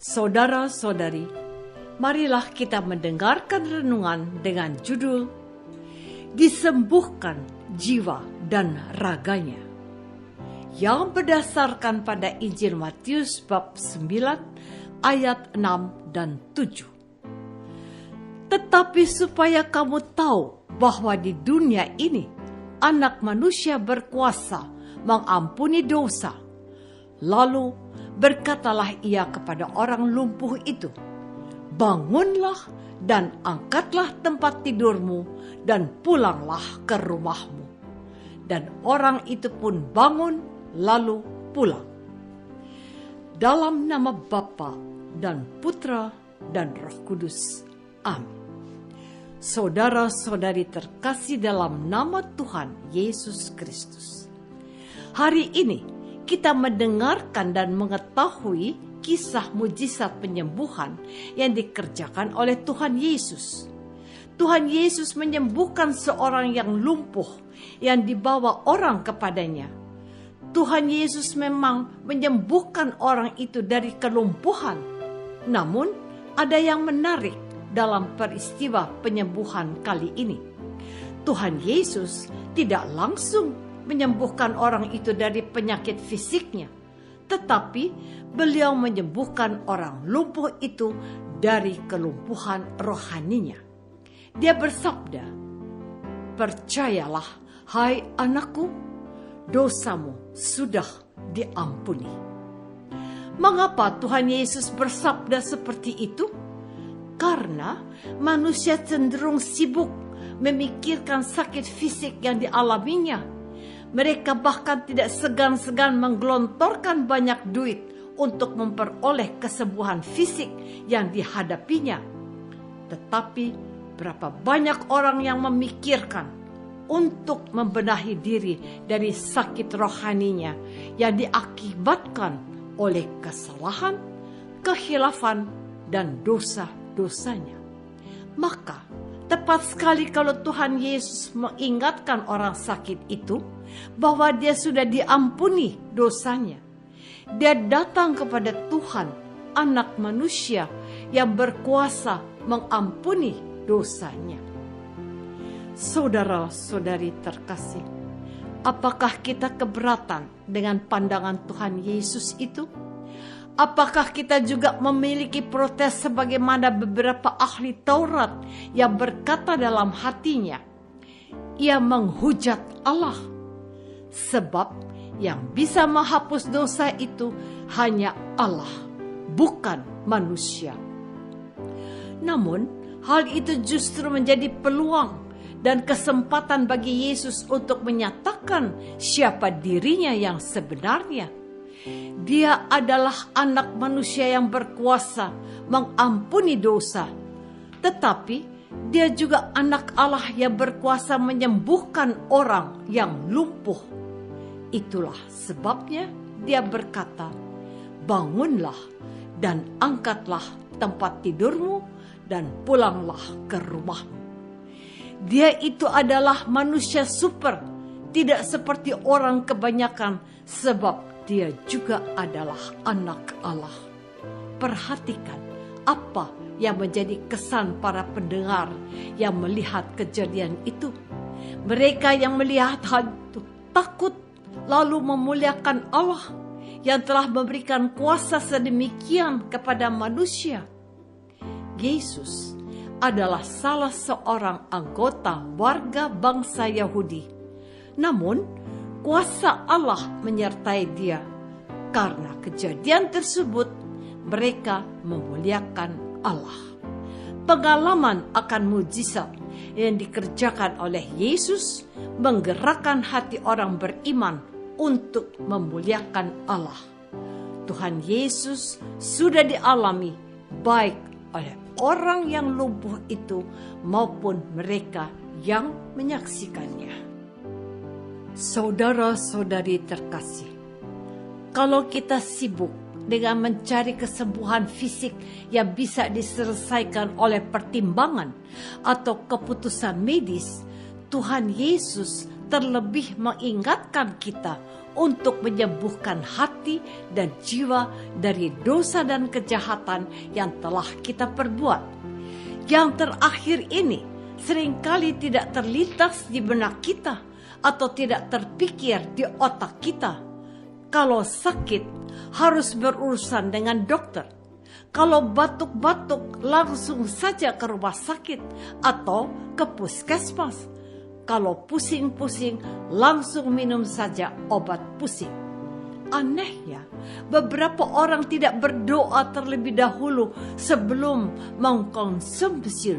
Saudara-saudari, marilah kita mendengarkan renungan dengan judul Disembuhkan Jiwa dan Raganya, yang berdasarkan pada Injil Matius bab 9 ayat 6 dan 7. Tetapi supaya kamu tahu bahwa di dunia ini Anak Manusia berkuasa mengampuni dosa, lalu berkatalah ia kepada orang lumpuh itu, bangunlah dan angkatlah tempat tidurmu dan pulanglah ke rumahmu. Dan orang itu pun bangun lalu pulang. Dalam nama Bapa dan Putra dan Roh Kudus. Amin. Saudara-saudari terkasih dalam nama Tuhan Yesus Kristus. Hari ini kita mendengarkan dan mengetahui kisah mujizat penyembuhan yang dikerjakan oleh Tuhan Yesus. Tuhan Yesus menyembuhkan seorang yang lumpuh yang dibawa orang kepadanya. Tuhan Yesus memang menyembuhkan orang itu dari kelumpuhan. Namun, ada yang menarik dalam peristiwa penyembuhan kali ini. Tuhan Yesus tidak langsung menyembuhkan orang itu dari penyakit fisiknya, tetapi beliau menyembuhkan orang lumpuh itu dari kelumpuhan rohaninya. Dia bersabda, "Percayalah, hai anakku, dosamu sudah diampuni." Mengapa Tuhan Yesus bersabda seperti itu? Karena manusia cenderung sibuk memikirkan sakit fisik yang dialaminya. Mereka bahkan tidak segan-segan menggelontorkan banyak duit untuk memperoleh kesembuhan fisik yang dihadapinya. Tetapi berapa banyak orang yang memikirkan untuk membenahi diri dari sakit rohaninya yang diakibatkan oleh kesalahan, kehilafan, dan dosa-dosanya. Maka tepat sekali kalau Tuhan Yesus mengingatkan orang sakit itu bahwa dia sudah diampuni dosanya. Dia datang kepada Tuhan, Anak Manusia yang berkuasa mengampuni dosanya. Saudara-saudari terkasih, apakah kita keberatan dengan pandangan Tuhan Yesus itu? Apakah kita juga memiliki protes sebagaimana beberapa ahli Taurat yang berkata dalam hatinya, ia menghujat Allah, sebab yang bisa menghapus dosa itu hanya Allah, bukan manusia. Namun, hal itu justru menjadi peluang dan kesempatan bagi Yesus untuk menyatakan siapa dirinya yang sebenarnya. Dia adalah Anak Manusia yang berkuasa mengampuni dosa, tetapi dia juga Anak Allah yang berkuasa menyembuhkan orang yang lumpuh. Itulah sebabnya dia berkata, bangunlah dan angkatlah tempat tidurmu dan pulanglah ke rumahmu. Dia itu adalah manusia super, tidak seperti orang kebanyakan, sebab dia juga adalah Anak Allah. Perhatikan apa yang menjadi kesan para pendengar yang melihat kejadian itu. Mereka yang melihat hal itu takut, lalu memuliakan Allah yang telah memberikan kuasa sedemikian kepada manusia. Yesus adalah salah seorang anggota warga bangsa Yahudi. Namun, kuasa Allah menyertai dia. Karena kejadian tersebut, mereka memuliakan Allah. Pengalaman akan mujizat yang dikerjakan oleh Yesus menggerakkan hati orang beriman untuk memuliakan Allah. Tuhan Yesus sudah dialami baik oleh orang yang lumpuh itu maupun mereka yang menyaksikannya. Saudara-saudari terkasih, kalau kita sibuk dengan mencari kesembuhan fisik yang bisa diselesaikan oleh pertimbangan atau keputusan medis, Tuhan Yesus terlebih mengingatkan kita untuk menyembuhkan hati dan jiwa dari dosa dan kejahatan yang telah kita perbuat. Yang terakhir ini seringkali tidak terlintas di benak kita atau tidak terpikir di otak kita. Kalau sakit, harus berurusan dengan dokter. Kalau batuk-batuk, langsung saja ke rumah sakit atau ke puskesmas. Kalau pusing-pusing, langsung minum saja obat pusing. Anehnya, beberapa orang tidak berdoa terlebih dahulu sebelum mengkonsumsi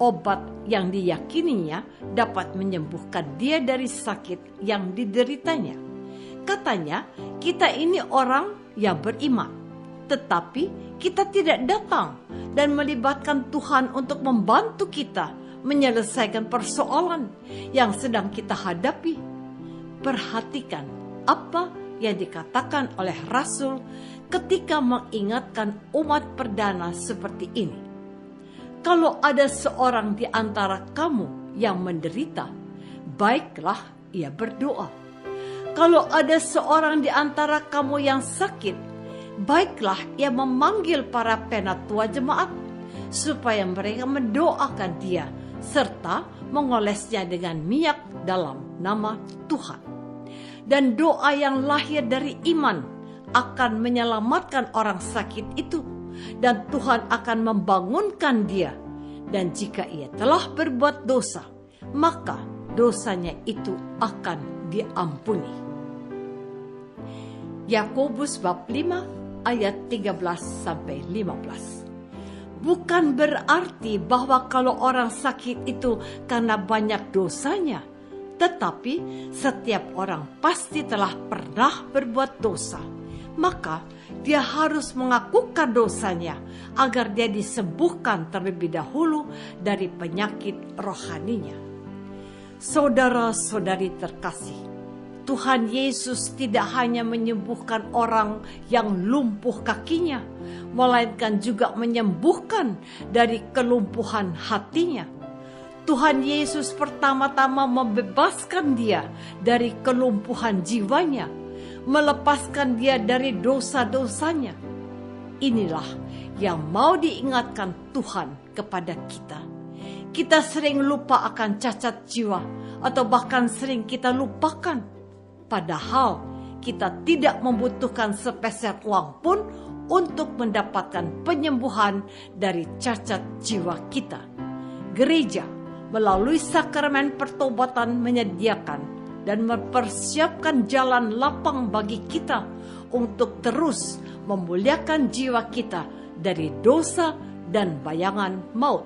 obat yang diyakininya dapat menyembuhkan dia dari sakit yang dideritanya. Katanya, kita ini orang yang beriman, tetapi kita tidak datang dan melibatkan Tuhan untuk membantu kita menyelesaikan persoalan yang sedang kita hadapi. Perhatikan apa yang dikatakan oleh Rasul ketika mengingatkan umat perdana seperti ini. Kalau ada seorang di antara kamu yang menderita, baiklah ia berdoa. Kalau ada seorang di antara kamu yang sakit, baiklah ia memanggil para penatua jemaat, supaya mereka mendoakan dia, serta mengolesnya dengan minyak dalam nama Tuhan. Dan doa yang lahir dari iman akan menyelamatkan orang sakit itu, dan Tuhan akan membangunkan dia. Dan jika ia telah berbuat dosa, maka dosanya itu akan diampuni. Yakobus bab 5 ayat 13-15. Bukan berarti bahwa kalau orang sakit itu karena banyak dosanya, tetapi setiap orang pasti telah pernah berbuat dosa. Maka dia harus mengakukan dosanya agar dia disembuhkan terlebih dahulu dari penyakit rohaninya. Saudara-saudari terkasih, Tuhan Yesus tidak hanya menyembuhkan orang yang lumpuh kakinya, melainkan juga menyembuhkan dari kelumpuhan hatinya. Tuhan Yesus pertama-tama membebaskan dia dari kelumpuhan jiwanya, melepaskan dia dari dosa-dosanya. Inilah yang mau diingatkan Tuhan kepada kita. Kita sering lupa akan cacat jiwa, atau bahkan sering kita lupakan. Padahal kita tidak membutuhkan sepeser uang pun untuk mendapatkan penyembuhan dari cacat jiwa kita. Gereja melalui sakramen pertobatan menyediakan dan mempersiapkan jalan lapang bagi kita untuk terus memuliakan jiwa kita dari dosa dan bayangan maut.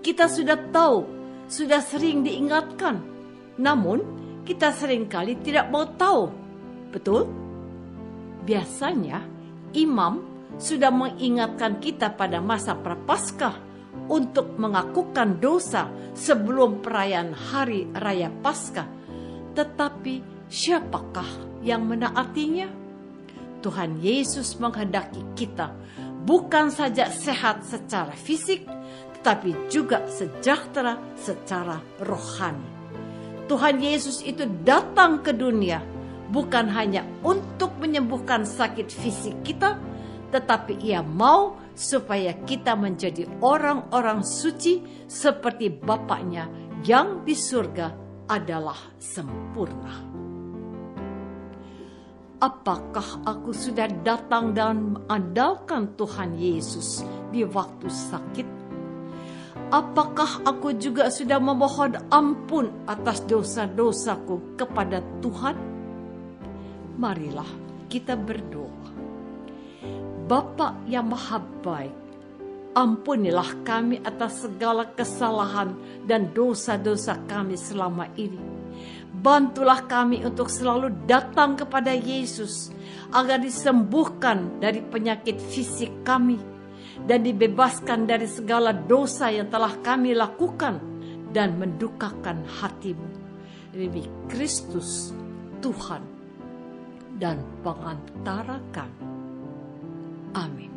Kita sudah tahu, sudah sering diingatkan, namun kita seringkali tidak mau tahu. Betul? Biasanya imam sudah mengingatkan kita pada masa Prapaskah untuk mengakukan dosa sebelum perayaan Hari Raya Paskah. Tetapi siapakah yang menaatinya? Tuhan Yesus menghendaki kita bukan saja sehat secara fisik, tetapi juga sejahtera secara rohani. Tuhan Yesus itu datang ke dunia bukan hanya untuk menyembuhkan sakit fisik kita, tetapi ia mau supaya kita menjadi orang-orang suci seperti Bapaknya yang di surga adalah sempurna. Apakah aku sudah datang dan mengandalkan Tuhan Yesus di waktu sakit? Apakah aku juga sudah memohon ampun atas dosa-dosaku kepada Tuhan? Marilah kita berdoa. Bapa yang Maha Baik, ampunilah kami atas segala kesalahan dan dosa-dosa kami selama ini. Bantulah kami untuk selalu datang kepada Yesus agar disembuhkan dari penyakit fisik kami dan dibebaskan dari segala dosa yang telah kami lakukan dan mendukakan hati-Mu. Demi Kristus, Tuhan dan pengantara kami. Amin.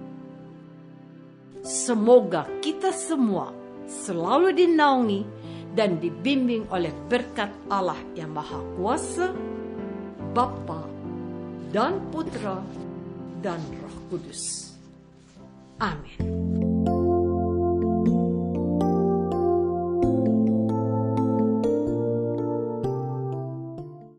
Semoga kita semua selalu dinaungi dan dibimbing oleh berkat Allah yang Maha Kuasa, Bapa dan Putra dan Roh Kudus. Amin.